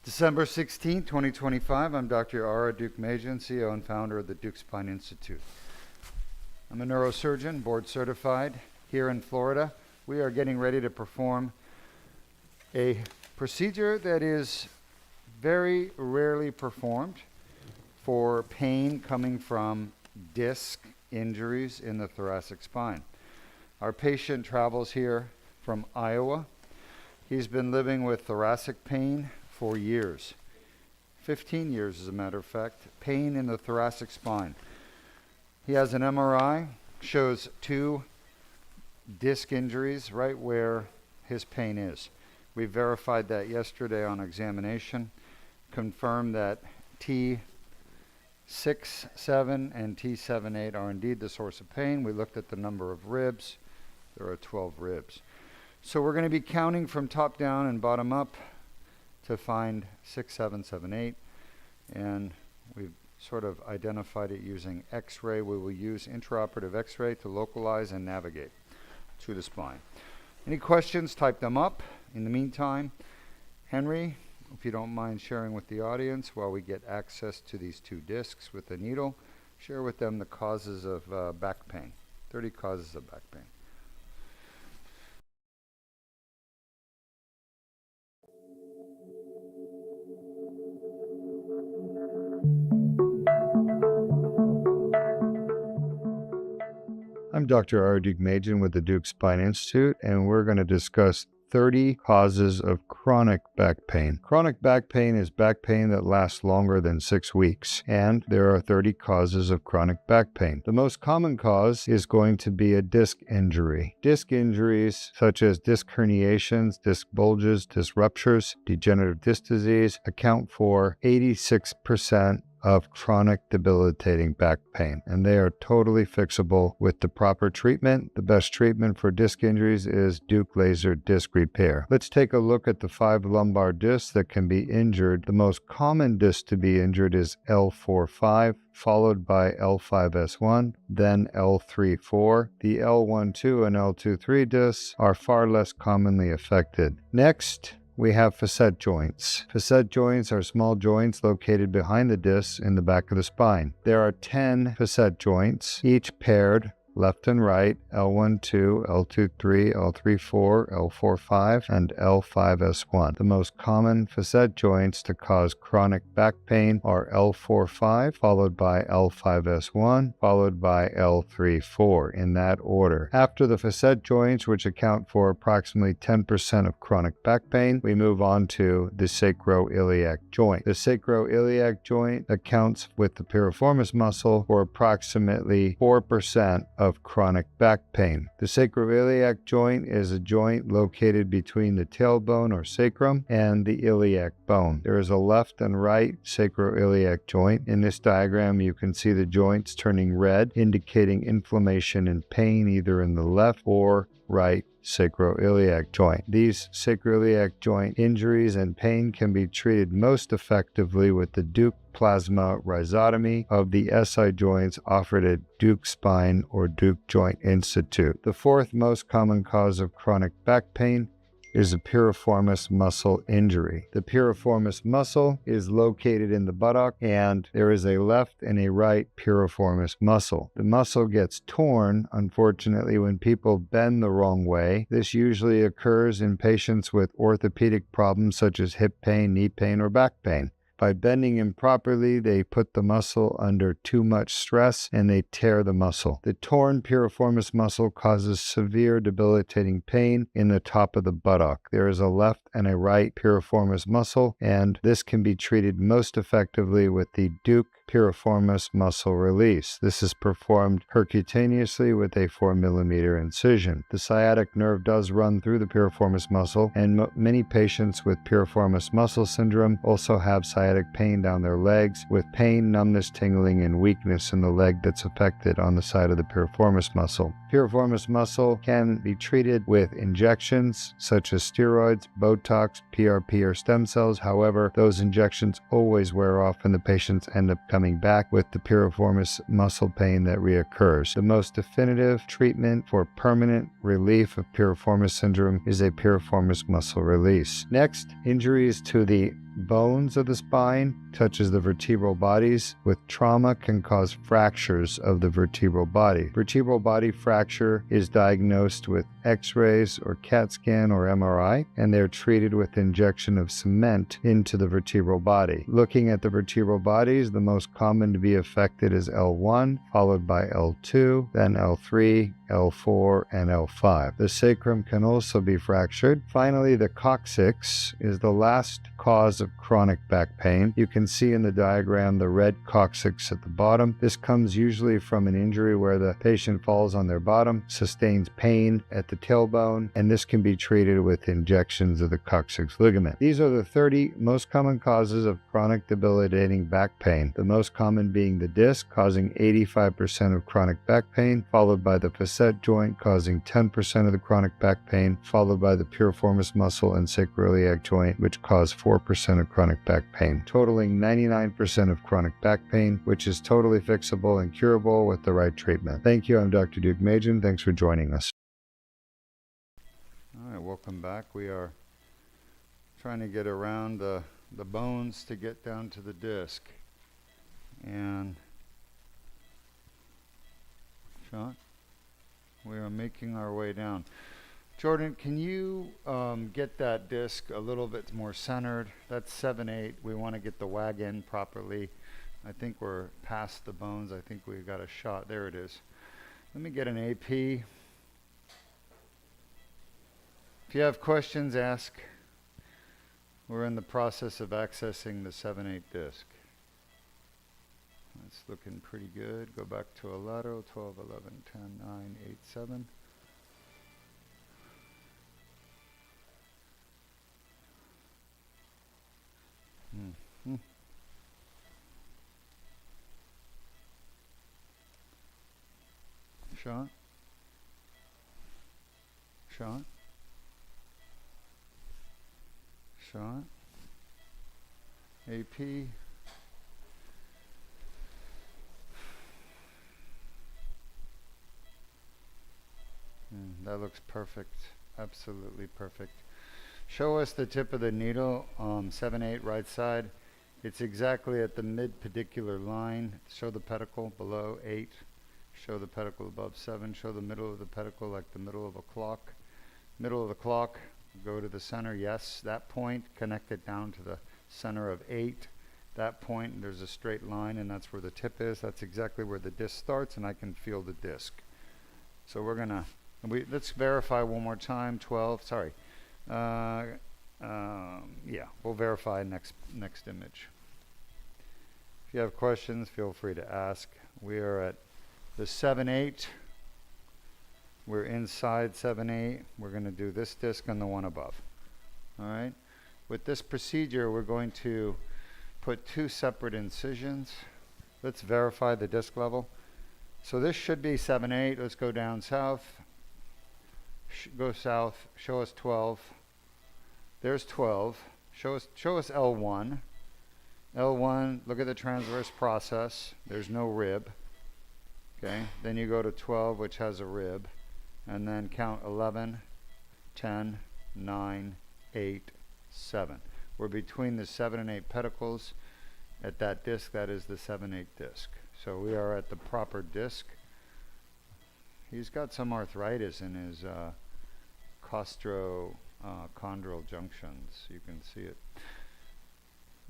December 16, 2025. I'm Dr. Ara Deuk-Majian, CEO and founder of the Deuk Spine Institute. I'm a neurosurgeon, board certified here in Florida. We are getting ready to perform a procedure that is very rarely performed for pain coming from disc injuries in the thoracic spine. Our patient travels here from Iowa. He's been living with thoracic pain for years, 15 years as a matter of fact, pain in the thoracic spine. He has an MRI, shows 2 disc injuries right where his pain is. We verified that yesterday on examination, confirmed that T6-T7 and T7-T8 are indeed the source of pain. We looked at the number of ribs. There are 12 ribs. So we're going to be counting from top down and bottom up to find 6, 7, 7, 8, and we've sort of identified it using X-ray. We will use intraoperative X-ray to localize and navigate to the spine. Any questions, type them up. In the meantime, Henry, if you don't mind sharing with the audience while we get access to these 2 discs with the needle, share with them the causes of back pain, 30 causes of back pain. I'm Dr. Ara Deuk-Majian with the Deuk Spine Institute, and we're going to discuss 30 causes of chronic back pain. Chronic back pain is back pain that lasts longer than 6 weeks, and there are 30 causes of chronic back pain. The most common cause is going to be a disc injury. Disc injuries such as disc herniations, disc bulges, disc ruptures, degenerative disc disease account for 86% of chronic debilitating back pain, and they are totally fixable with the proper treatment. The best treatment for disc injuries is Deuk laser disc repair. Let's take a look at the 5 lumbar discs that can be injured. The most common disc to be injured is L4-5, followed by L5-S1, then L3-4. The L1-2 and L2-3 discs are far less commonly affected. Next, we have facet joints. Facet joints are small joints located behind the discs in the back of the spine. There are 10 facet joints, each paired left and right, L1-2, L2-3, L3-4, L4-5, and L5-S1. The most common facet joints to cause chronic back pain are L4-5, followed by L5-S1, followed by L3-4, in that order. After the facet joints, which account for approximately 10% of chronic back pain, we move on to the sacroiliac joint. The sacroiliac joint accounts with the piriformis muscle for approximately 4% of chronic back pain. The sacroiliac joint is a joint located between the tailbone or sacrum and the iliac bone. There is a left and right sacroiliac joint. In this diagram, you can see the joints turning red, indicating inflammation and pain either in the left or right sacroiliac joint. These sacroiliac joint injuries and pain can be treated most effectively with the Deuk plasma rhizotomy of the SI joints offered at Deuk Spine or Deuk Joint Institute. The 4th most common cause of chronic back pain is a piriformis muscle injury. The piriformis muscle is located in the buttock, and there is a left and a right piriformis muscle. The muscle gets torn, unfortunately, when people bend the wrong way. This usually occurs in patients with orthopedic problems such as hip pain, knee pain, or back pain. By bending improperly, they put the muscle under too much stress and they tear the muscle. The torn piriformis muscle causes severe debilitating pain in the top of the buttock. There is a left and a right piriformis muscle, and this can be treated most effectively with the Deuk piriformis muscle release. This is performed percutaneously with a 4mm incision. The sciatic nerve does run through the piriformis muscle, and many patients with piriformis muscle syndrome also have sciatic pain down their legs, with pain, numbness, tingling, and weakness in the leg that's affected on the side of the piriformis muscle. Piriformis muscle can be treated with injections such as steroids, Botox, PRP, or stem cells. However, those injections always wear off and the patients end up coming back with the piriformis muscle pain that reoccurs. The most definitive treatment for permanent relief of piriformis syndrome is a piriformis muscle release. Next, injuries to the bones of the spine, touches the vertebral bodies. With trauma, can cause fractures of the vertebral body. Vertebral body fracture is diagnosed with X-rays or CAT scan or MRI, and they're treated with injection of cement into the vertebral body. Looking at the vertebral bodies, the most common to be affected is L1, followed by L2, then L3, L4, and L5. The sacrum can also be fractured. Finally, the coccyx is the last cause of chronic back pain. You can see in the diagram the red coccyx at the bottom. This comes usually from an injury where the patient falls on their bottom, sustains pain at the tailbone, and this can be treated with injections of the coccyx ligament. These are the 30 most common causes of chronic debilitating back pain, the most common being the disc, causing 85% of chronic back pain, followed by the facet joint, causing 10% of the chronic back pain, followed by the piriformis muscle and sacroiliac joint, which cause 4% of chronic back pain, totaling 99% of chronic back pain, which is totally fixable and curable with the right treatment. Thank you. I'm Dr. Deuk Majin. Thanks for joining us. All right, welcome back. We are trying to get around the bones to get down to the disc. And Sean, we are making our way down. Jordan, can you get that disc a little bit more centered? That's 7-8. We want to get the wagon properly. I think we're past the bones. I think we got a shot. There it is. Let me get an AP. If you have questions, ask. We're in the process of accessing the 7-8 disc. That's looking pretty good. Go back to a lateral, 12, 11, 10, 9, 8, 7. Mm-hmm. Sean? Sean? Sean? AP? That looks perfect. Absolutely perfect. Show us the tip of the needle, 7-8 right side. It's exactly at the mid-pedicular line. Show the pedicle below 8. Show the pedicle above 7. Show the middle of the pedicle like the middle of a clock. Middle of the clock, go to the center. Yes, that point, connect it down to the center of 8. That point, there's a straight line, and that's where the tip is. That's exactly where the disc starts, and I can feel the disc. So we're going to, let's verify one more time. 12, sorry. Yeah, we'll verify next image. If you have questions, feel free to ask. We are at the 7-8. We're inside 7-8. We're going to do this disc and the one above. All right. With this procedure, we're going to put 2 separate incisions. Let's verify the disc level. So this should be 7-8. Let's go down south. Go south. Show us 12. There's 12. Show us L1. L1, look at the transverse process. There's no rib. Okay. Then you go to 12, which has a rib. And then count 11, 10, 9, 8, 7. We're between the 7 and 8 pedicles. At that disc, that is the 7-8 disc. So we are at the proper disc. He's got some arthritis in his costochondral junctions. You can see it.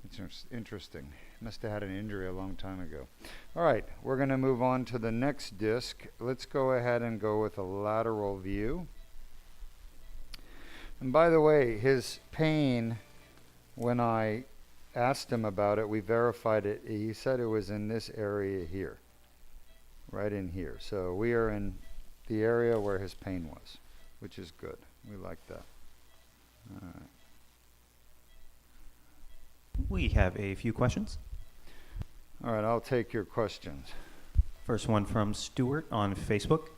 It's interesting. Must have had an injury a long time ago. All right, we're going to move on to the next disc. Let's go ahead and go with a lateral view. And by the way, his pain, when I asked him about it, we verified it. He said it was in this area here, right in here. So we are in the area where his pain was, which is good. We like that. All right. We have a few questions. All right, I'll take your questions. First one from Stuart on Facebook.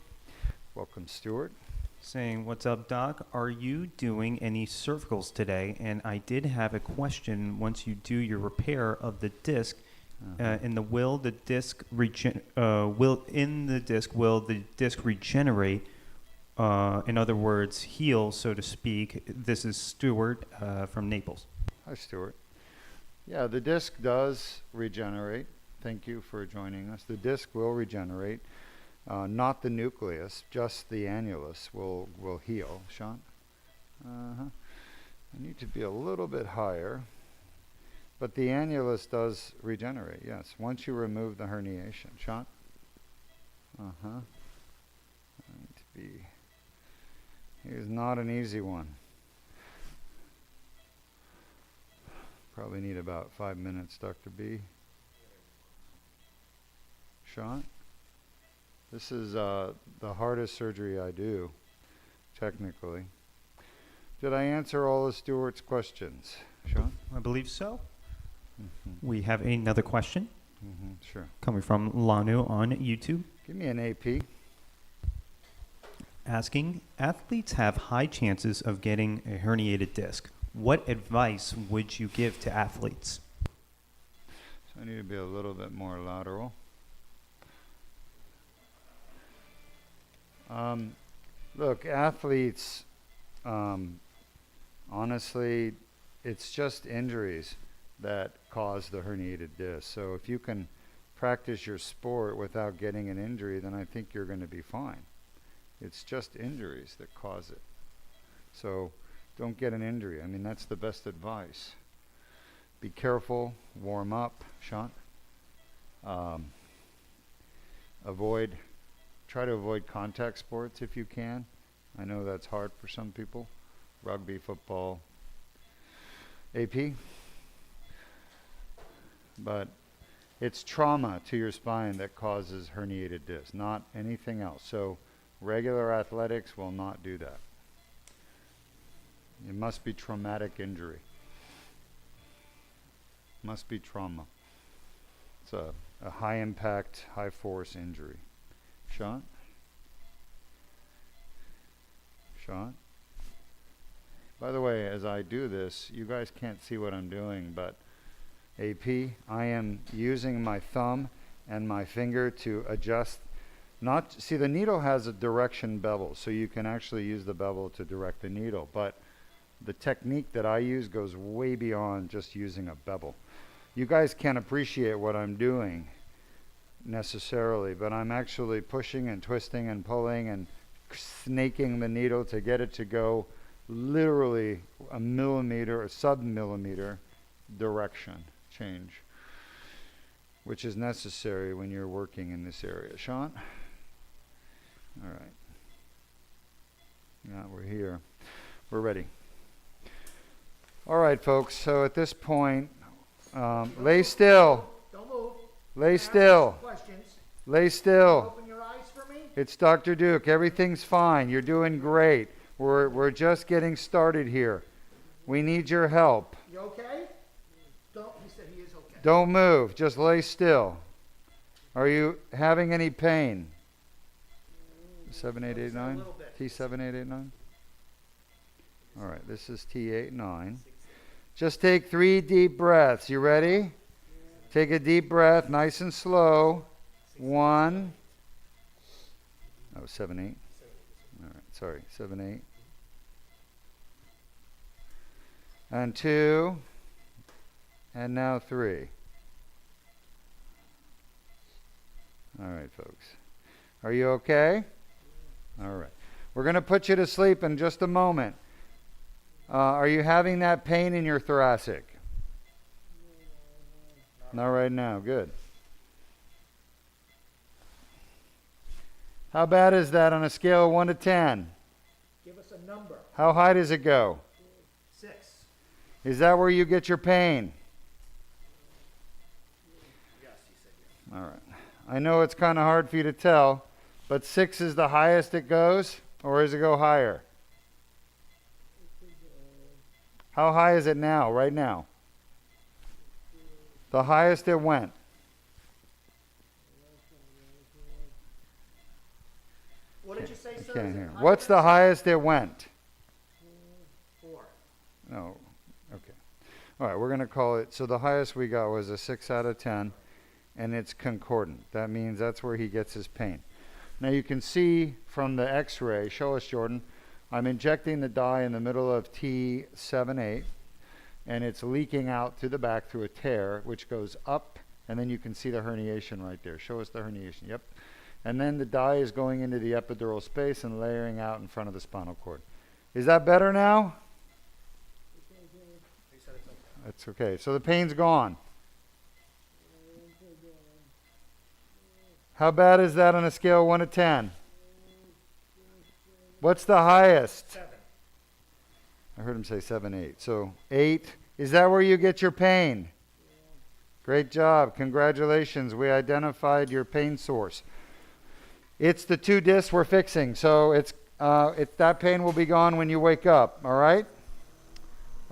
Welcome, Stuart. Saying, what's up, Doc? Are you doing any cervicals today? And I did have a question. Once you do your repair of the disc, will the disc regenerate? In other words, heal, so to speak. This is Stuart from Naples. Hi, Stuart. Yeah, the disc does regenerate. Thank you for joining us. The disc will regenerate, not the nucleus, just the annulus will heal. Sean? I need to be a little bit higher, but the annulus does regenerate, yes, once you remove the herniation. Sean? I need to be, here's not an easy one. Probably need about 5 minutes, Dr. B. Sean? This is the hardest surgery I do, technically. Did I answer all of Stuart's questions? Sean? I believe so. We have another question Sure. coming from Lanu on YouTube, Give me an AP. asking, athletes have high chances of getting a herniated disc. What advice would you give to athletes? So I need to be a little bit more lateral. Look, athletes, honestly, it's just injuries that cause the herniated disc. So if you can practice your sport without getting an injury, then I think you're going to be fine. It's just injuries that cause it. So don't get an injury. I mean, that's the best advice. Be careful, warm up, Sean. Try to avoid contact sports if you can. I know that's hard for some people. Rugby, football, AP. But it's trauma to your spine that causes herniated disc, not anything else. So regular athletics will not do that. It must be traumatic injury. Must be trauma. It's a high impact, high force injury. Sean? Sean? By the way, as I do this, you guys can't see what I'm doing, but AP, I am using my thumb and my finger to adjust. See, the needle has a direction bevel, so you can actually use the bevel to direct the needle, but the technique that I use goes way beyond just using a bevel. You guys can't appreciate what I'm doing necessarily, but I'm actually pushing and twisting and pulling and snaking the needle to get it to go literally a millimeter or sub-millimeter direction change, which is necessary when you're working in this area. Sean? All right. Yeah, we're here. We're ready. All right, folks. So at this point, lay still. Don't move. Lay still. Questions. Lay still. Open your eyes for me. It's Dr. Deuk. Everything's fine. You're doing great. We're just getting started here. We need your help. You okay? He said he is okay. Don't move. Just lay still. Are you having any pain? 7889? A little bit. T7-889? All right, this is T8-9. Just take 3 deep breaths. You ready? Take a deep breath, nice and slow. 1. Oh, 7-8. All right, sorry, 7-8. And 2. And now 3. All right, folks. Are you okay? All right. We're going to put you to sleep in just a moment. Are you having that pain in your thoracic? Not right now. Good. How bad is that on a scale of 1 to 10? Give us a number. How high does it go? 6. Is that where you get your pain? Yes, he said yes. All right. I know it's kind of hard for you to tell, but 6 is the highest it goes, or does it go higher? How high is it now, right now? The highest it went. What did you say, sir? Can't Is it hear. higher? What's the highest it went? 4. No. Okay. All right, we're going to call it. So the highest we got was a 6 out of 10, and it's concordant. That means that's where he gets his pain. Now you can see from the x-ray, show us, Jordan, I'm injecting the dye in the middle of T7-8, and it's leaking out through the back through a tear, which goes up, and then you can see the herniation right there. Show us the herniation. Yep. And then the dye is going into the epidural space and layering out in front of the spinal cord. Is that better now? He said it's okay. That's okay. So the pain's gone. How bad is that on a scale of 1 to 10? What's the highest? 7. I heard him say 7, 8. So 8. Is that where you get your pain? Great job. Congratulations. We identified your pain source. It's the 2 discs we're fixing. So that pain will be gone when you wake up. All right?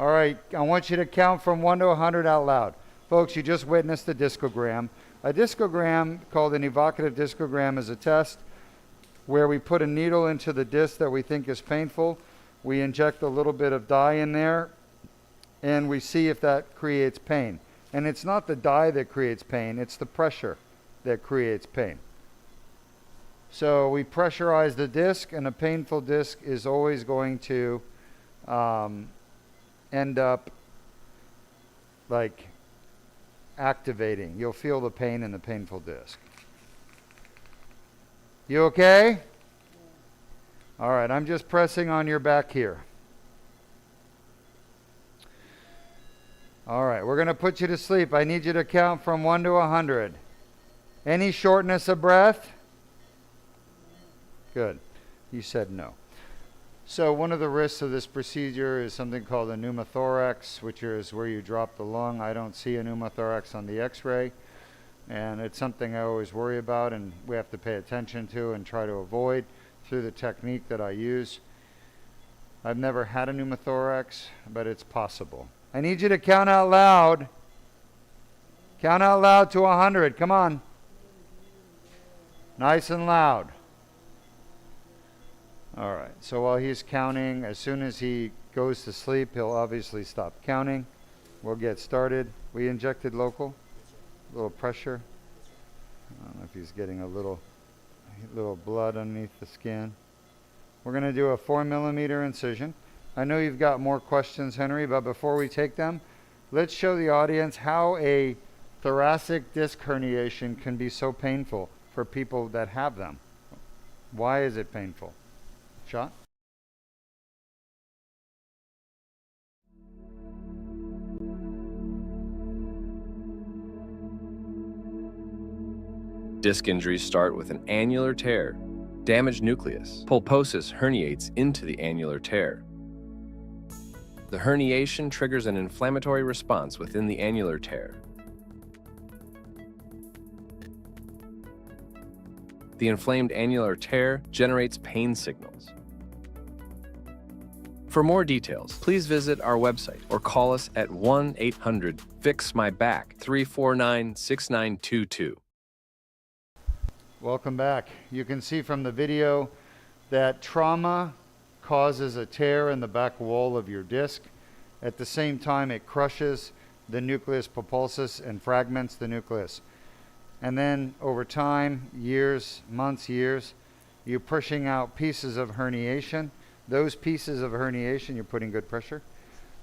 All right. I want you to count from 1 to 100 out loud. Folks, you just witnessed a discogram. A discogram, called an evocative discogram, is a test where we put a needle into the disc that we think is painful. We inject a little bit of dye in there, and we see if that creates pain. And it's not the dye that creates pain, it's the pressure that creates pain. So we pressurize the disc, and a painful disc is always going to end up like activating. You'll feel the pain in the painful disc. You okay? All right, I'm just pressing on your back here. All right, we're going to put you to sleep. I need you to count from 1 to 100. Any shortness of breath? Good. You said no. So one of the risks of this procedure is something called a pneumothorax, which is where you drop the lung. I don't see a pneumothorax on the x-ray, and it's something I always worry about, and we have to pay attention to and try to avoid through the technique that I use. I've never had a pneumothorax, but it's possible. I need you to count out loud. Count out loud to 100. Come on. Nice and loud. All right, so while he's counting, as soon as he goes to sleep, he'll obviously stop counting. We'll get started. We injected local, a little pressure. I don't know if he's getting a little blood underneath the skin. We're going to do a 4mm incision. I know you've got more questions, Henry, but before we take them, let's show the audience how a thoracic disc herniation can be so painful for people that have them. Why is it painful? Shot? Disc injuries start with an annular tear, damaged nucleus. Pulposis herniates into the annular tear. The herniation triggers an inflammatory response within the annular tear. The inflamed annular tear generates pain signals. For more details, please visit our website or call us at 1-800-FIX-MY-BACK 349-6922. Welcome back. You can see from the video that trauma causes a tear in the back wall of your disc. At the same time, it crushes the nucleus pulposus and fragments the nucleus. And then over time, years, months, years, you're pushing out pieces of herniation. Those pieces of herniation, you're putting good pressure,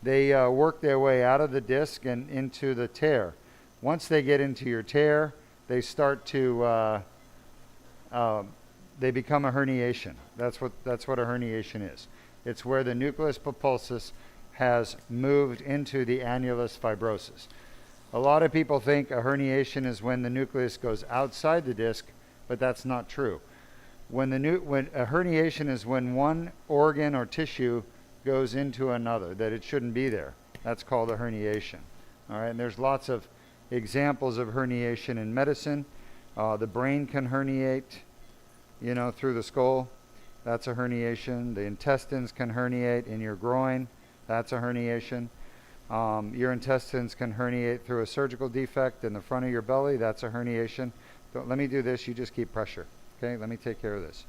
they work their way out of the disc and into the tear. Once they get into your tear, they start to, they become a herniation. That's what a herniation is. It's where the nucleus pulposus has moved into the annulus fibrosus. A lot of people think a herniation is when the nucleus goes outside the disc, but that's not true. When a herniation is when one organ or tissue goes into another, that it shouldn't be there. That's called a herniation. All right, and there's lots of examples of herniation in medicine. The brain can herniate, through the skull. That's a herniation. The intestines can herniate in your groin. That's a herniation. Your intestines can herniate through a surgical defect in the front of your belly. That's a herniation. Let me do this. You just keep pressure. Okay, let me take care of this.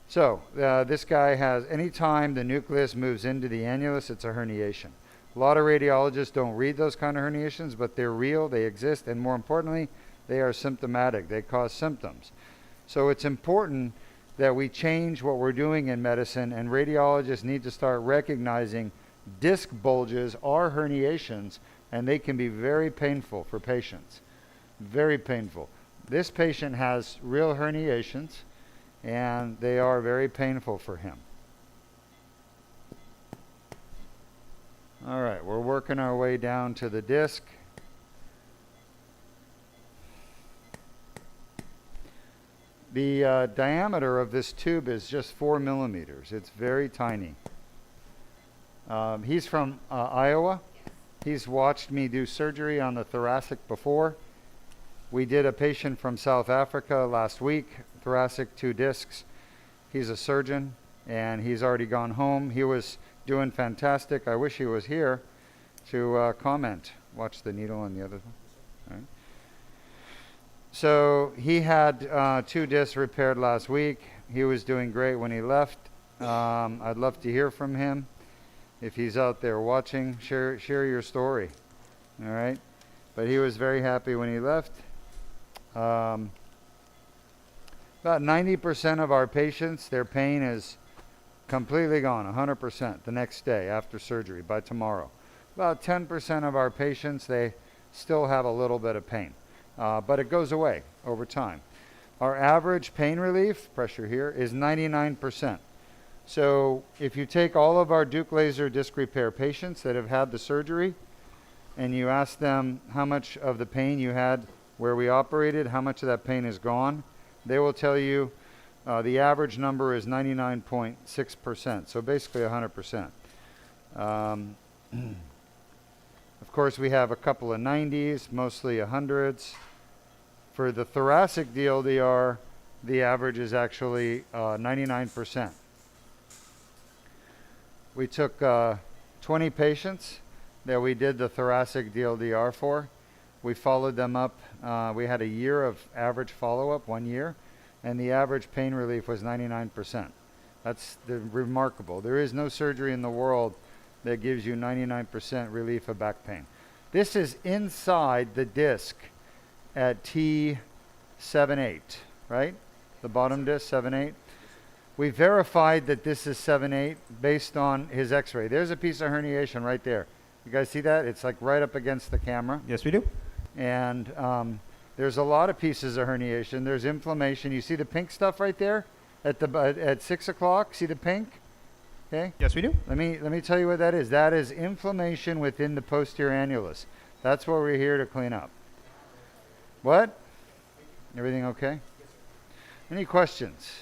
So this guy has, anytime the nucleus moves into the annulus, it's a herniation. A lot of radiologists don't read those kind of herniations, but they're real, they exist, and more importantly, they are symptomatic. They cause symptoms. So it's important that we change what we're doing in medicine, and radiologists need to start recognizing Disc bulges are herniations, and they can be very painful for patients. Very painful. This patient has real herniations, and they are very painful for him. All right, we're working our way down to the disc. The diameter of this tube is just 4 millimeters. It's very tiny. He's from Iowa. He's watched me do surgery on the thoracic before. We did a patient from South Africa last week, thoracic, 2 discs. He's a surgeon, and he's already gone home. He was doing fantastic. I wish he was here to comment. Watch the needle on the other one. All right. So he had 2 discs repaired last week. He was doing great when he left. I'd love to hear from him. If he's out there watching, share your story. All right. But he was very happy when he left. About 90% of our patients, their pain is completely gone, 100% the next day after surgery, by tomorrow. About 10% of our patients, they still have a little bit of pain, but it goes away over time. Our average pain relief, pressure here, is 99%. So if you take all of our Deuk laser disc repair patients that have had the surgery, and you ask them how much of the pain you had where we operated, how much of that pain is gone, they will tell you the average number is 99.6%, so basically 100%. Of course, we have a couple of 90s, mostly 100s. For the thoracic DLDR, the average is actually 99%. We took 20 patients that we did the thoracic DLDR for. We followed them up. We had a year of average follow-up, 1 year, and the average pain relief was 99%. That's remarkable. There is no surgery in the world that gives you 99% relief of back pain. This is inside the disc at T7-8, right? The bottom disc, 7-8. We verified that this is 7-8 based on his x-ray. There's a piece of herniation right there. You guys see that? It's like right up against the camera. Yes, we do. And there's a lot of pieces of herniation. There's inflammation. You see the pink stuff right there at 6 o'clock? See the pink? Okay. Yes, we do. Let me tell you what that is. That is inflammation within the posterior annulus. That's what we're here to clean up. What? Everything okay? Any questions?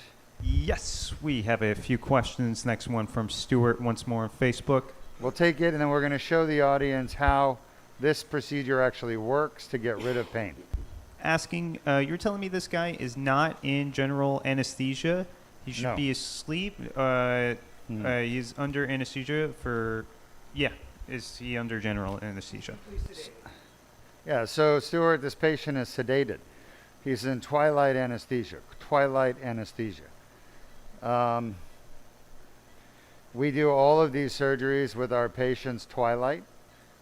Yes, we have a few questions. Next one from Stuart once more on Facebook. We'll take it, and then we're going to show the audience how this procedure actually works to get rid of pain. Asking, you're telling me this guy is not in general anesthesia? He should be asleep? He's under anesthesia for... Yeah, is he under general anesthesia? Yeah, so Stuart, this patient is sedated. He's in twilight anesthesia. Twilight anesthesia. We do all of these surgeries with our patients twilight,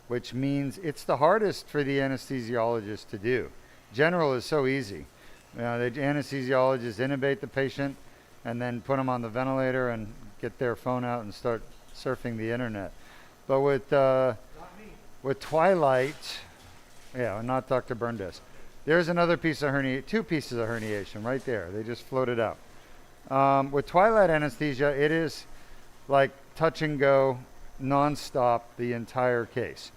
which means it's the hardest for the anesthesiologist to do. General is so easy. The anesthesiologists intubate the patient and then put them on the ventilator and get their phone out and start surfing the internet. But with twilight, yeah, not Dr. Burndes. There's another piece of herniation, 2 pieces of herniation right there. They just floated out. With twilight anesthesia, it is like touch and go nonstop the entire case.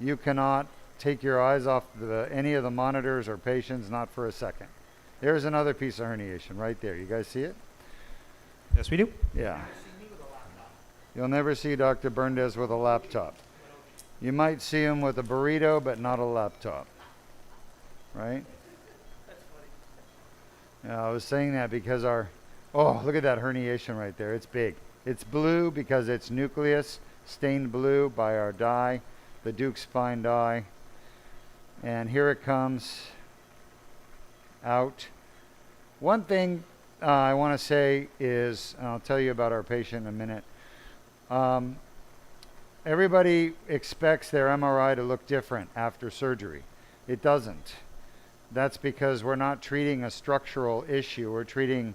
You cannot take your eyes off any of the monitors or patients, not for a second. There's another piece of herniation right there. You guys see it? Yes, we do. Yeah. You'll never see Dr. Burndes with a laptop. You might see him with a burrito, but not a laptop. Right? Yeah, I was saying that because oh, look at that herniation right there. It's big. It's blue because it's nucleus stained blue by our dye, the Deuk spine dye. And here it comes out. One thing I want to say is, and I'll tell you about our patient in a minute. Everybody expects their MRI to look different after surgery. It doesn't. That's because we're not treating a structural issue. We're treating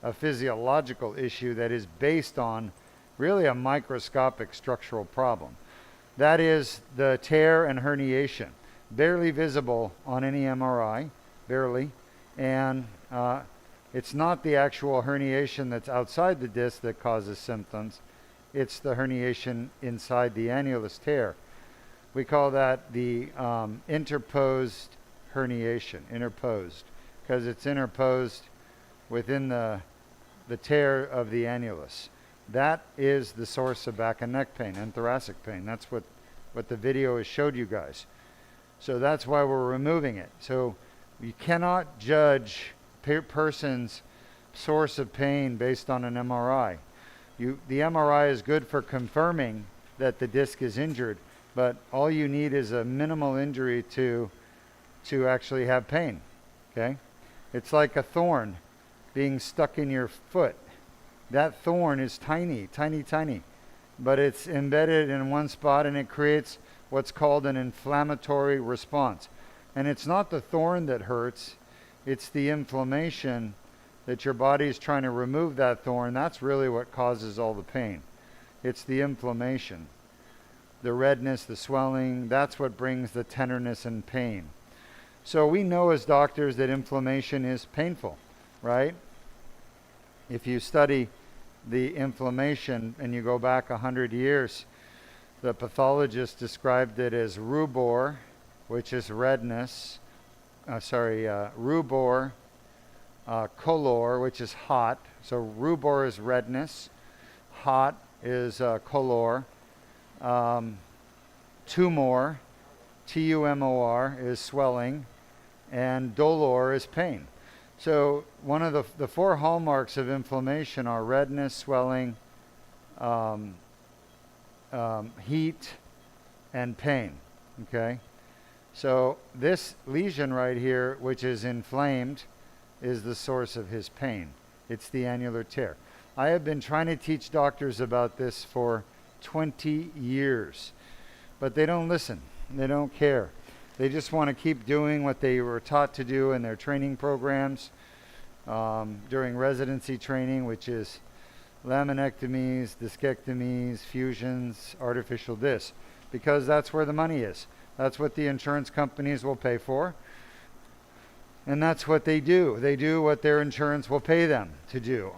a physiological issue that is based on really a microscopic structural problem. That is the tear and herniation, barely visible on any MRI, barely, and it's not the actual herniation that's outside the disc that causes symptoms. It's the herniation inside the annulus tear. We call that the interposed herniation, because it's interposed within the tear of the annulus. That is the source of back and neck pain and thoracic pain. That's what the video has showed you guys. So that's why we're removing it. So you cannot judge a person's source of pain based on an MRI. The MRI is good for confirming that the disc is injured, but all you need is a minimal injury to actually have pain. Okay? It's like a thorn being stuck in your foot. That thorn is tiny, tiny, tiny, but it's embedded in one spot and it creates what's called an inflammatory response. And it's not the thorn that hurts, it's the inflammation that your body is trying to remove that thorn. That's really what causes all the pain. It's the inflammation, the redness, the swelling. That's what brings the tenderness and pain. So we know as doctors that inflammation is painful, right? If you study the inflammation and you go back 100 years, the pathologist described it as rubor, which is redness. Rubor, color, which is hot. So rubor is redness, hot is color. Tumor, T-U-M-O-R, is swelling, and dolor is pain. So one of the four hallmarks of inflammation are redness, swelling, heat, and pain. Okay? So this lesion right here, which is inflamed, is the source of his pain. It's the annular tear. I have been trying to teach doctors about this for 20 years, but they don't listen. They don't care. They just want to keep doing what they were taught to do in their training programs during residency training, which is laminectomies, discectomies, fusions, artificial discs, because that's where the money is. That's what the insurance companies will pay for. And that's what they do. They do what their insurance will pay them to do.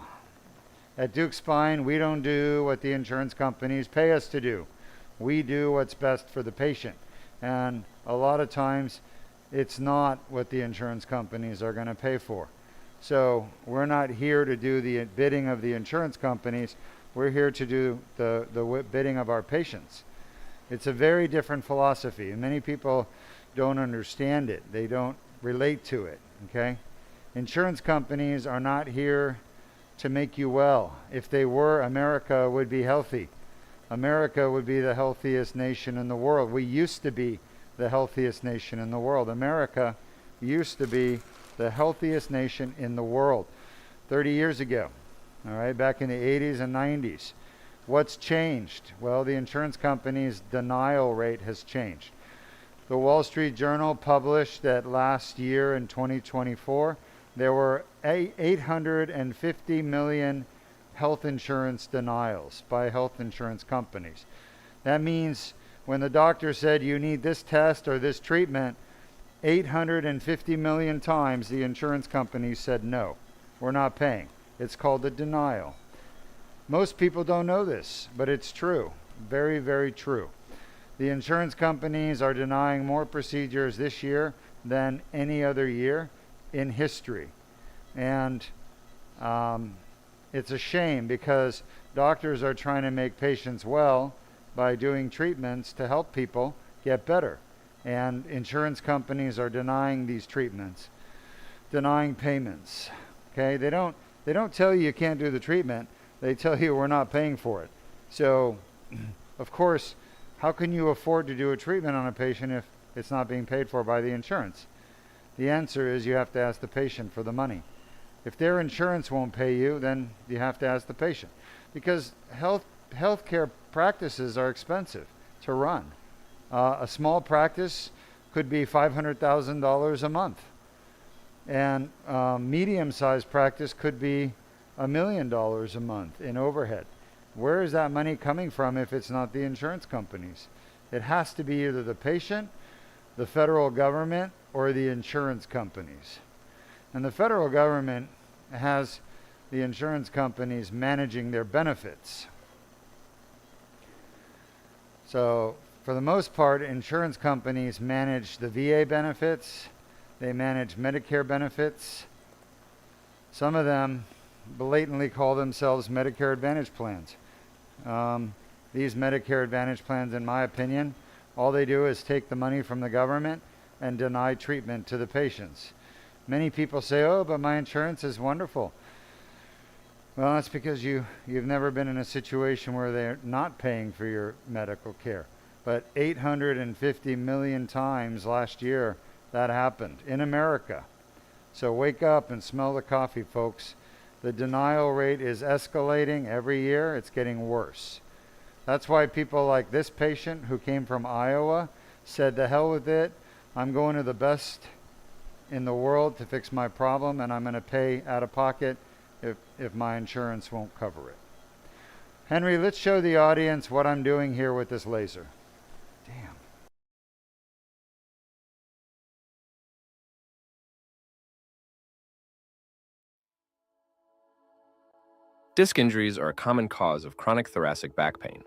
At Deuk Spine, we don't do what the insurance companies pay us to do. We do what's best for the patient. And a lot of times, it's not what the insurance companies are going to pay for. So we're not here to do the bidding of the insurance companies. We're here to do the bidding of our patients. It's a very different philosophy, and many people don't understand it. They don't relate to it, okay? Insurance companies are not here to make you well. If they were, America would be healthy. America would be the healthiest nation in the world. We used to be the healthiest nation in the world. America used to be the healthiest nation in the world 30 years ago, all right, back in the 80s and 90s. What's changed? Well, the insurance company's denial rate has changed. The Wall Street Journal published that last year in 2024, there were 850 million health insurance denials by health insurance companies. That means when the doctor said you need this test or this treatment, 850 million times the insurance company said no, we're not paying. It's called a denial. Most people don't know this, but it's true. Very, very true. The insurance companies are denying more procedures this year than any other year in history. And it's a shame because doctors are trying to make patients well by doing treatments to help people get better. And insurance companies are denying these treatments, denying payments. Okay, they don't tell you can't do the treatment. They tell you we're not paying for it. So, of course, how can you afford to do a treatment on a patient if it's not being paid for by the insurance? The answer is you have to ask the patient for the money. If their insurance won't pay you, then you have to ask the patient. Because healthcare practices are expensive to run. A small practice could be $500,000 a month. And medium-sized practice could be $1 million a month in overhead. Where is that money coming from if it's not the insurance companies? It has to be either the patient, the federal government, or the insurance companies. And the federal government has the insurance companies managing their benefits. So for the most part, insurance companies manage the VA benefits, they manage Medicare benefits. Some of them blatantly call themselves Medicare Advantage plans. These Medicare Advantage plans, in my opinion, all they do is take the money from the government and deny treatment to the patients. Many people say, oh, but my insurance is wonderful. Well, that's because you've never been in a situation where they're not paying for your medical care. But 850 million times last year that happened in America. So wake up and smell the coffee, folks. The denial rate is escalating every year. It's getting worse. That's why people like this patient who came from Iowa said, the hell with it. I'm going to the best in the world to fix my problem, and I'm going to pay out of pocket if my insurance won't cover it. Henry, let's show the audience what I'm doing here with this laser. Damn. Disc injuries are a common cause of chronic thoracic back pain.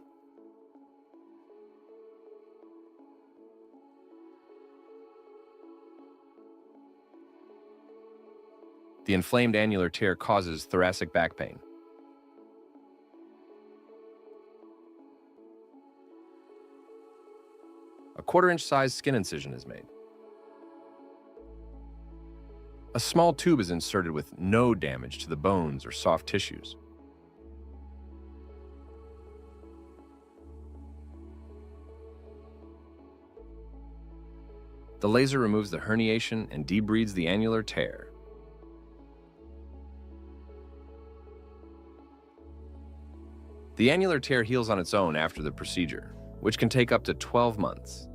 The inflamed annular tear causes thoracic back pain. A 1/4-inch size skin incision is made. A small tube is inserted with no damage to the bones or soft tissues. The laser removes the herniation and debrides the annular tear. The annular tear heals on its own after the procedure, which can take up to 12 months.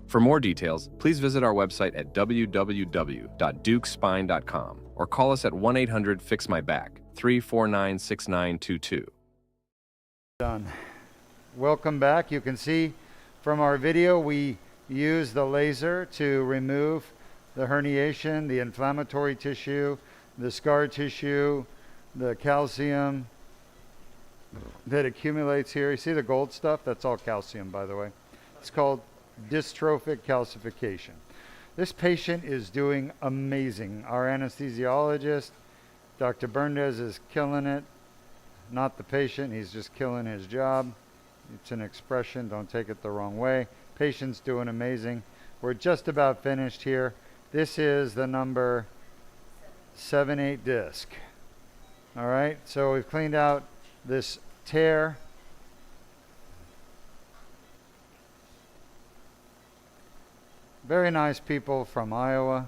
For more details, please visit our website at www.deukspine.com or call us at 1-800-FIX-MY-BACK, 349-6922. Done. Welcome back. You can see from our video we use the laser to remove the herniation, the inflammatory tissue, the scar tissue, the calcium that accumulates here. You see the gold stuff? That's all calcium, by the way. It's called dystrophic calcification. This patient is doing amazing. Our anesthesiologist, Dr. Berndez, is killing it. Not the patient, he's just killing his job. It's an expression, don't take it the wrong way. Patient's doing amazing. We're just about finished here. This is the number 7-8 disc. All right, so we've cleaned out this tear. Very nice people from Iowa.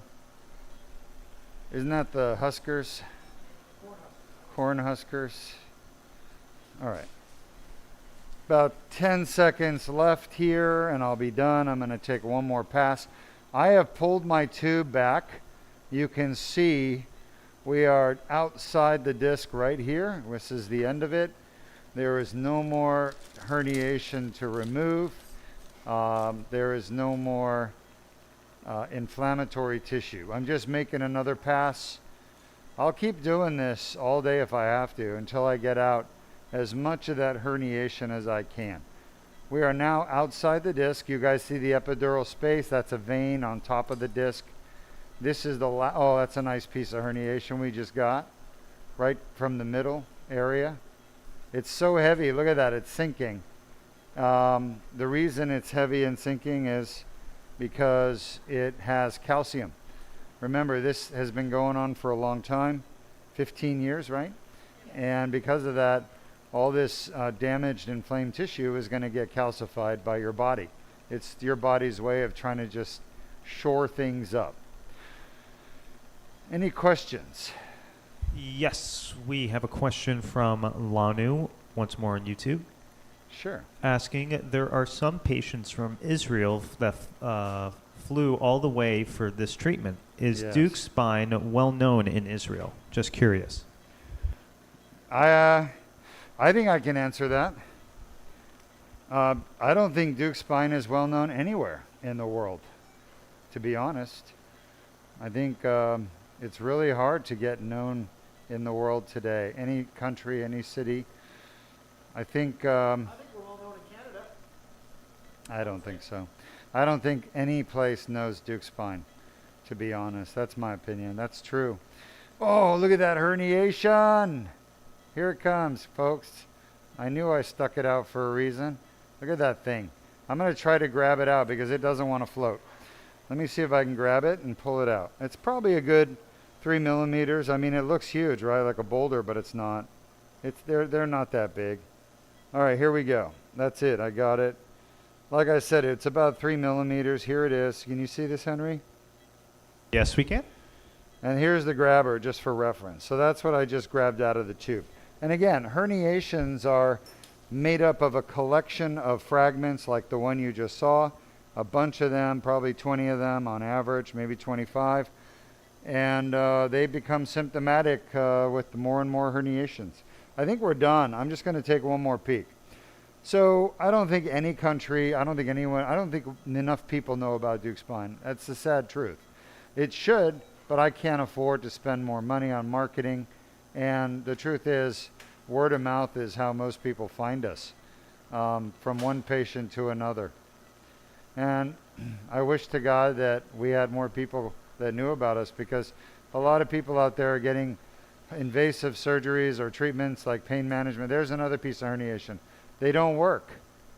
Isn't that the Huskers? Corn Huskers. All right. About 10 seconds left here and I'll be done. I'm going to take one more pass. I have pulled my tube back. You can see we are outside the disc right here. This is the end of it. There is no more herniation to remove. There is no more inflammatory tissue. I'm just making another pass. I'll keep doing this all day if I have to until I get out as much of that herniation as I can. We are now outside the disc. You guys see the epidural space? That's a vein on top of the disc. This is the oh, that's a nice piece of herniation we just got right from the middle area. It's so heavy. Look at that. It's sinking. The reason it's heavy and sinking is because it has calcium. Remember, this has been going on for a long time, 15 years, right? And because of that, all this damaged, inflamed tissue is going to get calcified by your body. It's your body's way of trying to just shore things up. Any questions? Yes, we have a question from Lanu, once more on YouTube. Sure. Asking, there are some patients from Israel that flew all the way for this treatment. Is Yes. Deuk spine well known in Israel? Just curious. I think I can answer that. I don't think Deuk spine is well known anywhere in the world, to be honest. I think it's really hard to get known in the world today. Any country, any city. I think I think we're all known in Canada. I don't think so. I don't think any place knows Deuk spine, to be honest. That's my opinion. That's true. Oh, look at that herniation. Here it comes, folks. I knew I stuck it out for a reason. Look at that thing. I'm going to try to grab it out because it doesn't want to float. Let me see if I can grab it and pull it out. It's probably a good 3 millimeters. I mean, it looks huge, right? Like a boulder, but it's not. They're not that big. All right, here we go. That's it. I got it. Like I said, it's about 3 millimeters. Here it is. Can you see this, Henry? Yes, we can. And here's the grabber just for reference. So that's what I just grabbed out of the tube. And again, herniations are made up of a collection of fragments like the one you just saw, a bunch of them, probably 20 of them on average, maybe 25. And they become symptomatic with more and more herniations. I think we're done. I'm just going to take one more peek. So I don't think any country, I don't think enough people know about Deuk spine. That's the sad truth. It should, but I can't afford to spend more money on marketing. And the truth is, word of mouth is how most people find us, from one patient to another. And I wish to God that we had more people that knew about us, because a lot of people out there are getting invasive surgeries or treatments like pain management. There's another piece of herniation. They don't work.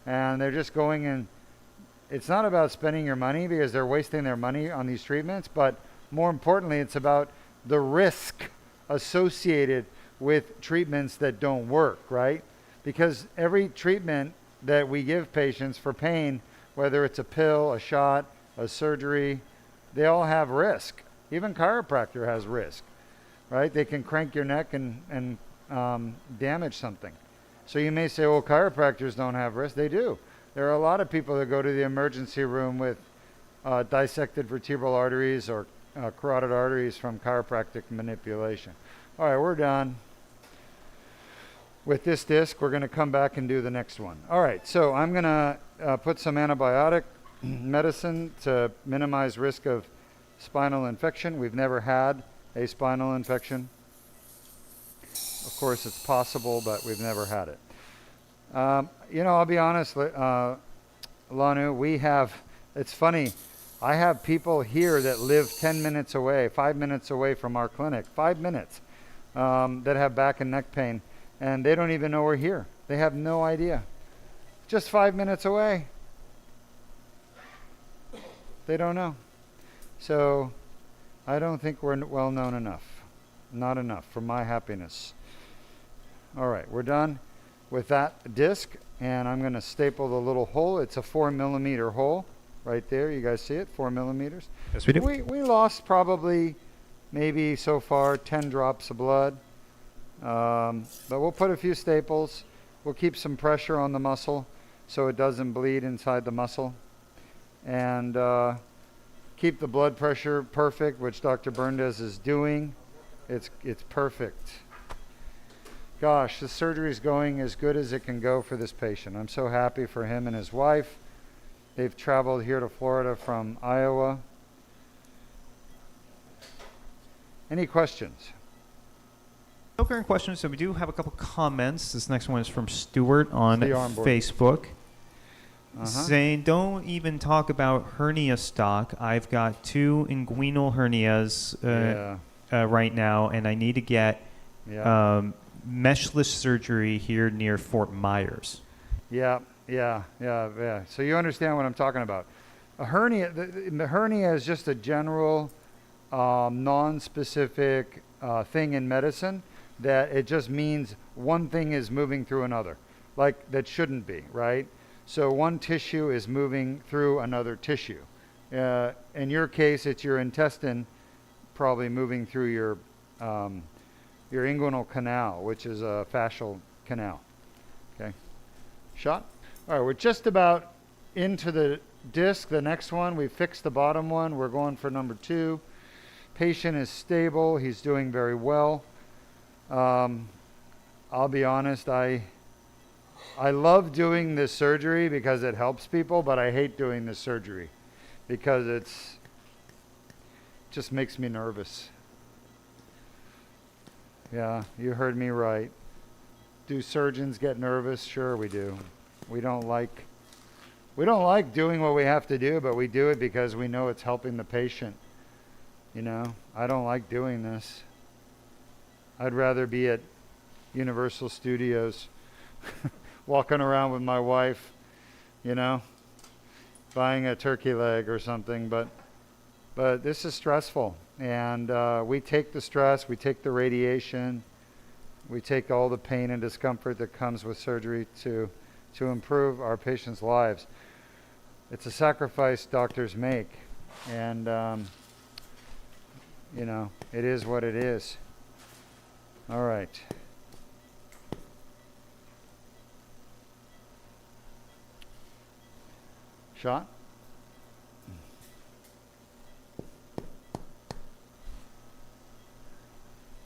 And they're just going in. It's not about spending your money because they're wasting their money on these treatments, but more importantly, it's about the risk associated with treatments that don't work, right? Because every treatment that we give patients for pain, whether it's a pill, a shot, a surgery, they all have risk. Even chiropractor has risk, right? They can crank your neck and damage something. So you may say, well, chiropractors don't have risk. They do. There are a lot of people that go to the emergency room with dissected vertebral arteries or carotid arteries from chiropractic manipulation. All right, we're done with this disc. We're going to come back and do the next one. All right, so I'm going to put some antibiotic medicine to minimize risk of spinal infection. We've never had a spinal infection. Of course, it's possible, but we've never had it. I'll be honest, Lanu, it's funny, I have people here that live 10 minutes away, 5 minutes away from our clinic, 5 minutes, that have back and neck pain, and they don't even know we're here. They have no idea. Just 5 minutes away. They don't know. So I don't think we're well known enough. Not enough for my happiness. All right, we're done with that disc, and I'm going to staple the little hole. It's a 4 millimeter hole right there. You guys see it? 4 millimeters. Yes, we do. We lost probably maybe so far 10 drops of blood, but we'll put a few staples. We'll keep some pressure on the muscle so it doesn't bleed inside the muscle, and keep the blood pressure perfect, which Dr. Berndes is doing. It's perfect. Gosh, the surgery is going as good as it can go for this patient. I'm so happy for him and his wife. They've traveled here to Florida from Iowa. Any questions? No current questions, so we do have a couple comments. This next one is from Stuart on The arm board. Facebook. Uh-huh. Saying, don't even talk about hernia stock. I've got 2 inguinal hernias right now, and I need to get meshless surgery here near Fort Myers. Yeah. So you understand what I'm talking about. A hernia, the hernia is just a general, non-specific thing in medicine that it just means one thing is moving through another. Like that shouldn't be, right? So one tissue is moving through another tissue. In your case, it's your intestine probably moving through your inguinal canal, which is a fascial canal. Okay. Shot? All right, we're just about into the disc, the next one, we fixed the bottom one. We're going for number 2. Patient is stable. He's doing very well. I'll be honest, I love doing this surgery because it helps people, but I hate doing this surgery because it just makes me nervous. Yeah, you heard me right. Do surgeons get nervous? Sure we do. We don't like doing what we have to do, but we do it because we know it's helping the patient. You know, I don't like doing this. I'd rather be at Universal Studios walking around with my wife, you know, buying a turkey leg or something, but this is stressful, and we take the stress, we take the radiation, we take all the pain and discomfort that comes with surgery to improve our patients' lives. It's a sacrifice doctors make, and you know, it is what it is. All right. Shot?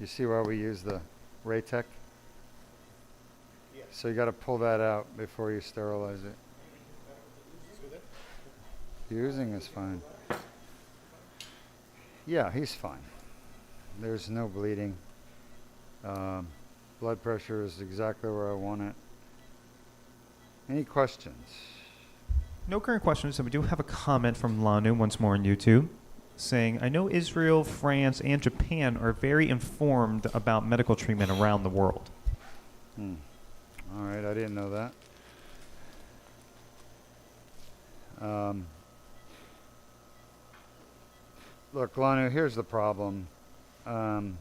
You see why we use the Raytech? Yes. So you got to pull that out before you sterilize it. Using is fine. Yeah, he's fine. There's no bleeding. Blood pressure is exactly where I want it. Any questions? No current questions, and we do have a comment from Lanu once more on YouTube saying, I know Israel, France, and Japan are very informed about medical treatment around the world. All right, I didn't know that. Look, Lanu, here's the problem. To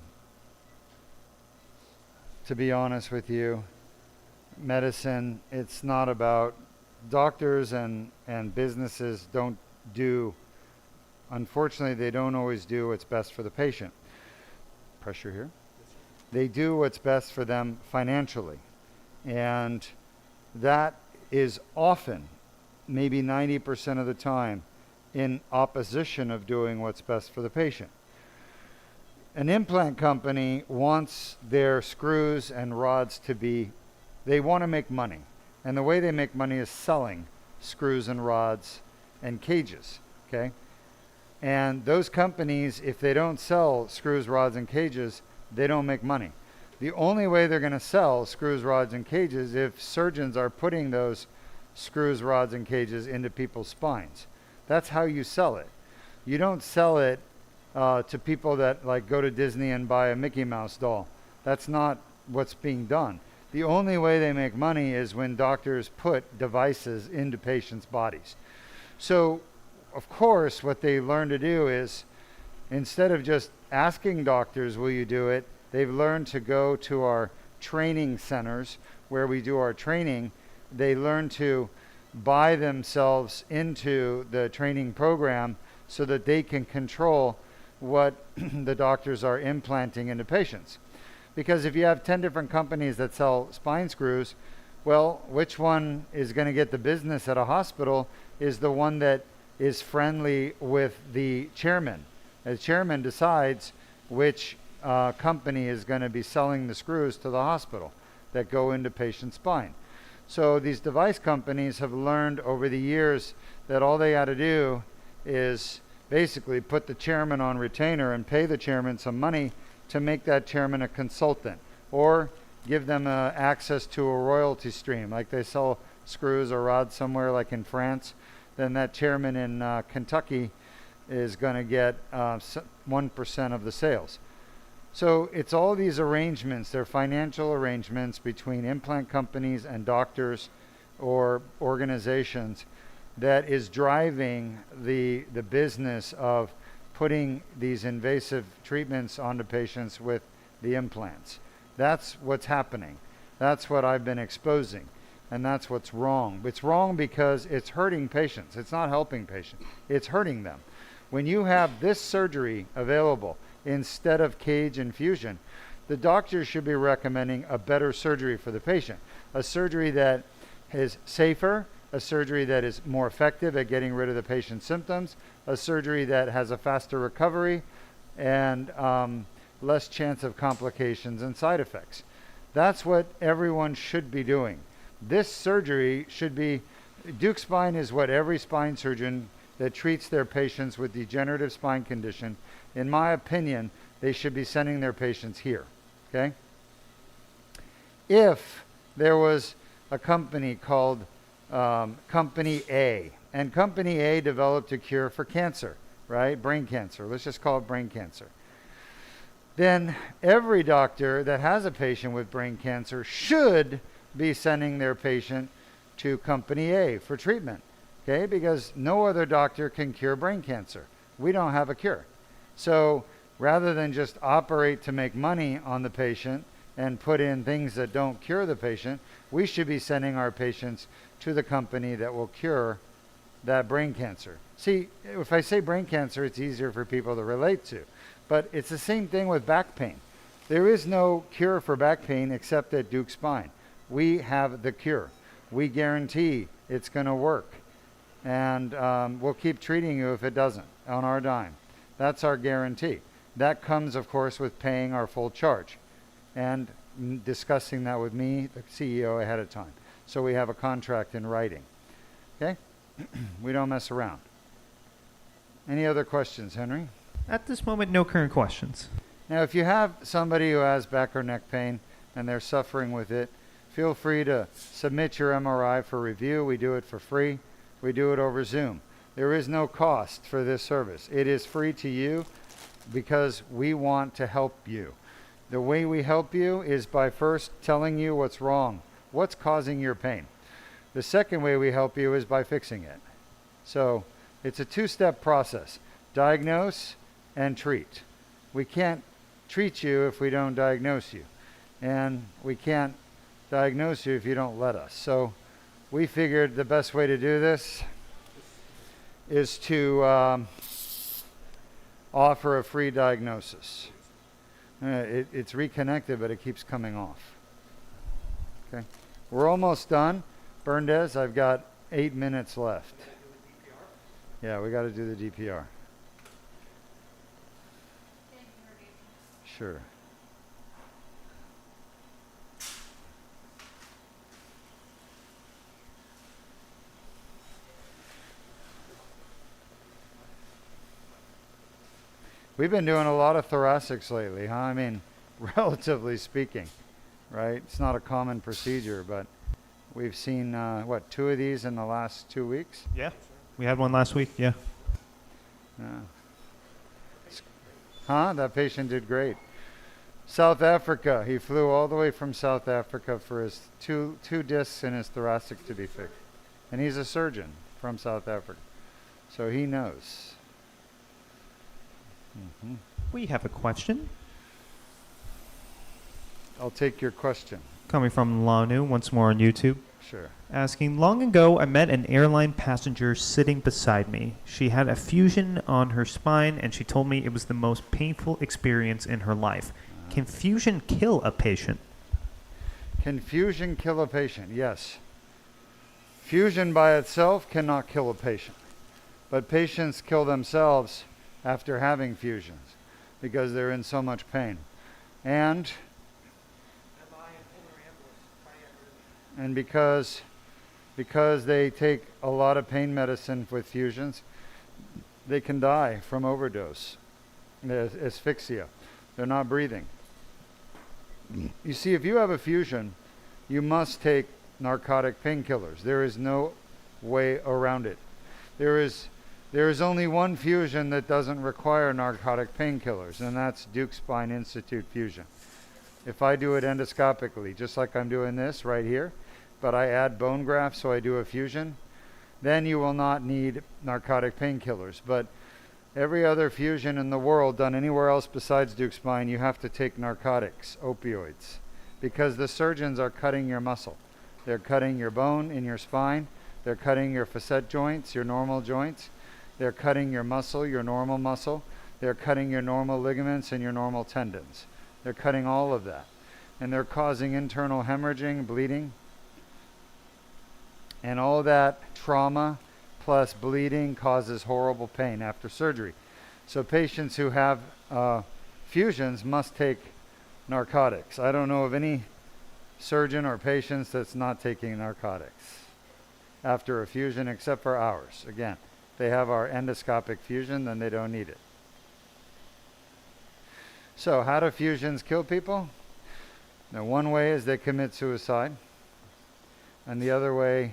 be honest with you, medicine, it's not about doctors and businesses don't do, unfortunately, they don't always do what's best for the patient. Pressure here. They do what's best for them financially. And that is often, maybe 90% of the time, in opposition of doing what's best for the patient. An implant company wants their screws and rods to be, they want to make money. And the way they make money is selling screws and rods and cages, okay? And those companies, if they don't sell screws, rods, and cages, they don't make money. The only way they're going to sell screws, rods, and cages if surgeons are putting those screws, rods, and cages into people's spines. That's how you sell it. You don't sell it to people that like go to Disney and buy a Mickey Mouse doll. That's not what's being done. The only way they make money is when doctors put devices into patients' bodies. So, of course, what they learn to do is, instead of just asking doctors, will you do it, they've learned to go to our training centers where we do our training. They learn to buy themselves into the training program so that they can control what the doctors are implanting into patients. Because if you have 10 different companies that sell spine screws, well, which one is going to get the business at a hospital is the one that is friendly with the chairman. The chairman decides which company is going to be selling the screws to the hospital that go into patient's spine. So these device companies have learned over the years that all they got to do is basically put the chairman on retainer and pay the chairman some money to make that chairman a consultant, or give them access to a royalty stream. Like they sell screws or rods somewhere like in France, then that chairman in Kentucky is going to get 1% of the sales. So it's all these arrangements, they're financial arrangements between implant companies and doctors or organizations that is driving the business of putting these invasive treatments onto patients with the implants. That's what's happening. That's what I've been exposing. And that's what's wrong. It's wrong because it's hurting patients. It's not helping patients. It's hurting them. When you have this surgery available instead of cage and fusion, the doctor should be recommending a better surgery for the patient. A surgery that is safer, a surgery that is more effective at getting rid of the patient's symptoms, a surgery that has a faster recovery, and less chance of complications and side effects. That's what everyone should be doing. This surgery should be, Deuk spine is what every spine surgeon that treats their patients with degenerative spine condition, in my opinion, they should be sending their patients here, okay? If there was a company called Company A, and Company A developed a cure for cancer, right? Brain cancer, let's just call it brain cancer. Then every doctor that has a patient with brain cancer should be sending their patient to Company A for treatment, okay? Because no other doctor can cure brain cancer. We don't have a cure. So rather than just operate to make money on the patient and put in things that don't cure the patient, we should be sending our patients to the company that will cure that brain cancer. See, if I say brain cancer, it's easier for people to relate to. But it's the same thing with back pain. There is no cure for back pain except at Deuk Spine. We have the cure. We guarantee it's going to work. And we'll keep treating you if it doesn't, on our dime. That's our guarantee. That comes, of course, with paying our full charge and discussing that with me, the CEO, ahead of time. So we have a contract in writing. Okay? We don't mess around. Any other questions, Henry? At this moment, no current questions. Now, if you have somebody who has back or neck pain and they're suffering with it, feel free to submit your MRI for review. We do it for free. We do it over Zoom. There is no cost for this service. It is free to you because we want to help you. The way we help you is by first telling you what's wrong, what's causing your pain. The second way we help you is by fixing it. So it's a two-step process. Diagnose and treat. We can't treat you if we don't diagnose you. And we can't diagnose you if you don't let us. So we figured the best way to do this is to offer a free diagnosis. It's reconnected, but it keeps coming off. Okay. We're almost done. Berndes, I've got 8 minutes left. Yeah, we got to do the DPR. Sure. We've been doing a lot of thoracics lately, huh? I mean, relatively speaking, right? It's not a common procedure, but we've seen, 2 of these in the last 2 weeks? Yeah. We had one last week, yeah. Huh? That patient did great. South Africa. He flew all the way from South Africa for his two discs in his thoracic to be fixed. And he's a surgeon from South Africa. So he knows. Mm-hmm. We have a question. I'll take your question. Coming from Lanu, once more on YouTube. Sure. Asking, long ago, I met an airline passenger sitting beside me. She had a fusion on her spine, and she told me it was the most painful experience in her life. Can fusion kill a patient? Can fusion kill a patient? Yes. Fusion by itself cannot kill a patient. But patients kill themselves after having fusions because they're in so much pain. And because they take a lot of pain medicine with fusions, they can die from overdose, asphyxia. They're not breathing. You see, if you have a fusion, you must take narcotic painkillers. There is no way around it. There is only one fusion that doesn't require narcotic painkillers, and that's Deuk Spine Institute fusion. If I do it endoscopically, just like I'm doing this right here, but I add bone graft, so I do a fusion, then you will not need narcotic painkillers. But every other fusion in the world done anywhere else besides Deuk Spine, you have to take narcotics, opioids, because the surgeons are cutting your muscle. They're cutting your bone in your spine. They're cutting your facet joints, your normal joints. They're cutting your muscle, your normal muscle. They're cutting your normal ligaments and your normal tendons. They're cutting all of that. And they're causing internal hemorrhaging, bleeding. And all that trauma plus bleeding causes horrible pain after surgery. So patients who have fusions must take narcotics. I don't know of any surgeon or patients that's not taking narcotics after a fusion, except for ours. Again, they have our endoscopic fusion, then they don't need it. So how do fusions kill people? Now, one way is they commit suicide, and the other way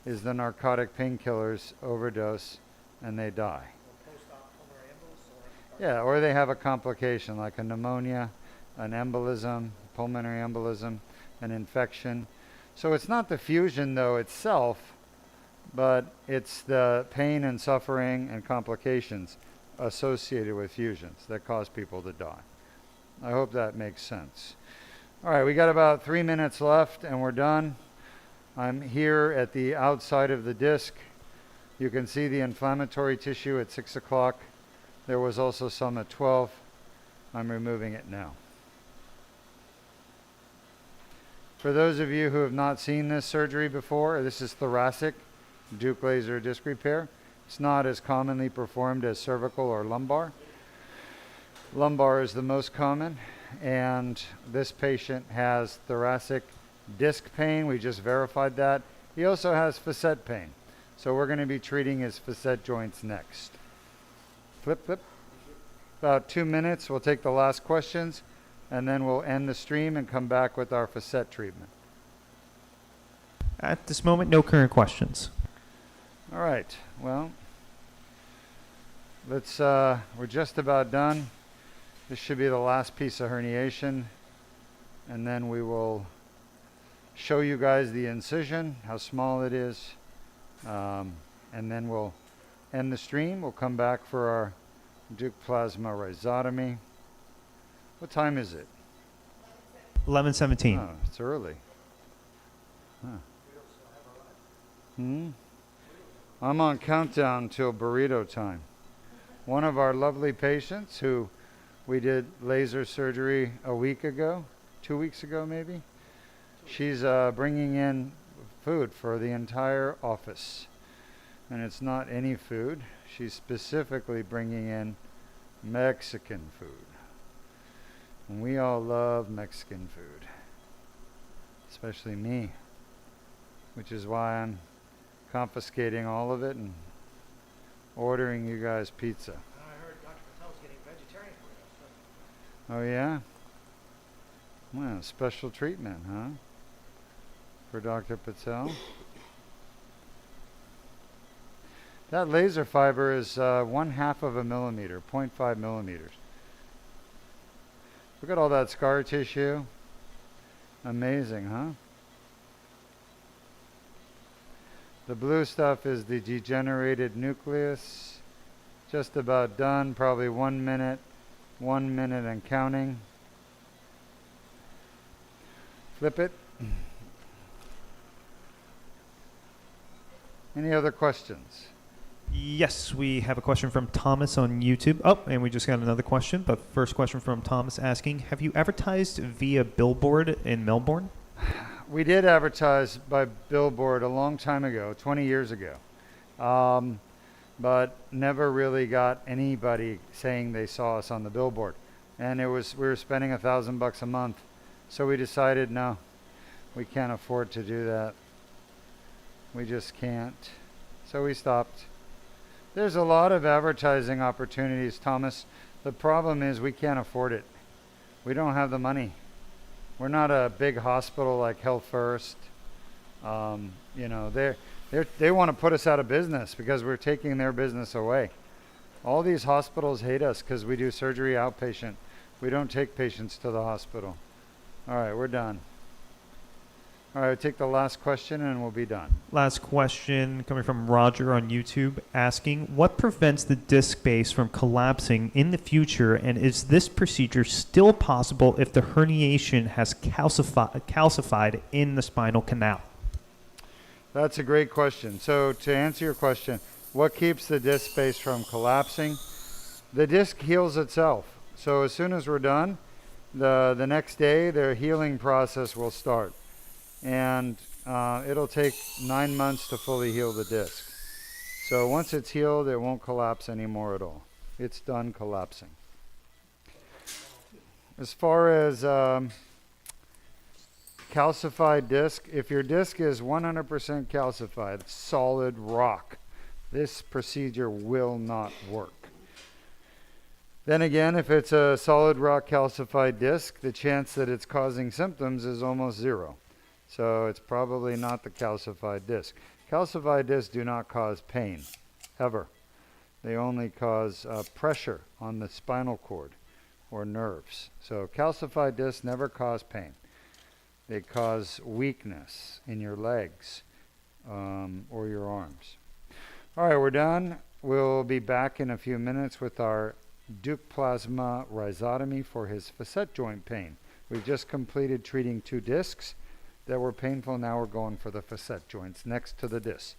is the narcotic painkillers overdose and they die. Yeah, or they have a complication like a pneumonia, an embolism, pulmonary embolism, an infection. So it's not the fusion though itself, but it's the pain and suffering and complications associated with fusions that cause people to die. I hope that makes sense. All right, we got about 3 minutes left and we're done. I'm here at the outside of the disc. You can see the inflammatory tissue at 6 o'clock. There was also some at 12. I'm removing it now. For those of you who have not seen this surgery before, this is thoracic Deuk laser disc repair. It's not as commonly performed as cervical or lumbar. Lumbar is the most common, and this patient has thoracic disc pain. We just verified that. He also has facet pain. So we're going to be treating his facet joints next. Flip, flip. About 2 minutes. We'll take the last questions, and then we'll end the stream and come back with our facet treatment. At this moment, no current questions. All right. Well, we're just about done. This should be the last piece of herniation, and then we will show you guys the incision, how small it is, and then we'll end the stream. We'll come back for our Deuk plasma rhizotomy. What time is it? 11:17. Oh, it's early. Huh. I'm on countdown till burrito time. One of our lovely patients who we did laser surgery a week ago, 2 weeks ago maybe, she's bringing in food for the entire office. And it's not any food. She's specifically bringing in Mexican food. And we all love Mexican food, especially me, which is why I'm confiscating all of it and ordering you guys pizza. I heard Dr. Patel's getting vegetarian for us. Oh yeah? Well, special treatment, huh? For Dr. Patel. That laser fiber is 1/2 of a millimeter, 0.5 millimeters. Look at all that scar tissue. Amazing, huh? The blue stuff is the degenerated nucleus. Just about done, probably 1 minute and counting. Flip it. Any other questions? Yes, we have a question from Thomas on YouTube. Oh, and we just got another question. But first question from Thomas asking, have you advertised via billboard in Melbourne? We did advertise by billboard a long time ago, 20 years ago. But never really got anybody saying they saw us on the billboard. And we were spending $1,000 a month. So we decided, no, we can't afford to do that. We just can't. So we stopped. There's a lot of advertising opportunities, Thomas. The problem is we can't afford it. We don't have the money. We're not a big hospital like Health First. You know, they want to put us out of business because we're taking their business away. All these hospitals hate us because we do surgery outpatient. We don't take patients to the hospital. All right, we're done. All right, we'll take the last question and we'll be done. Last question coming from Roger on YouTube asking, what prevents the disc base from collapsing in the future, and is this procedure still possible if the herniation has calcified in the spinal canal? That's a great question. So to answer your question, what keeps the disc space from collapsing? The disc heals itself. So as soon as we're done, the next day, the healing process will start. And it'll take 9 months to fully heal the disc. So once it's healed, it won't collapse anymore at all. It's done collapsing. As far as calcified disc, if your disc is 100% calcified, solid rock, this procedure will not work. Then again, if it's a solid rock calcified disc, the chance that it's causing symptoms is almost zero. So it's probably not the calcified disc. Calcified discs do not cause pain, ever. They only cause pressure on the spinal cord or nerves. So calcified discs never cause pain. They cause weakness in your legs or your arms. All right, we're done. We'll be back in a few minutes with our Deuk plasma rhizotomy for his facet joint pain. We've just completed treating 2 discs that were painful. Now we're going for the facet joints next to the disc.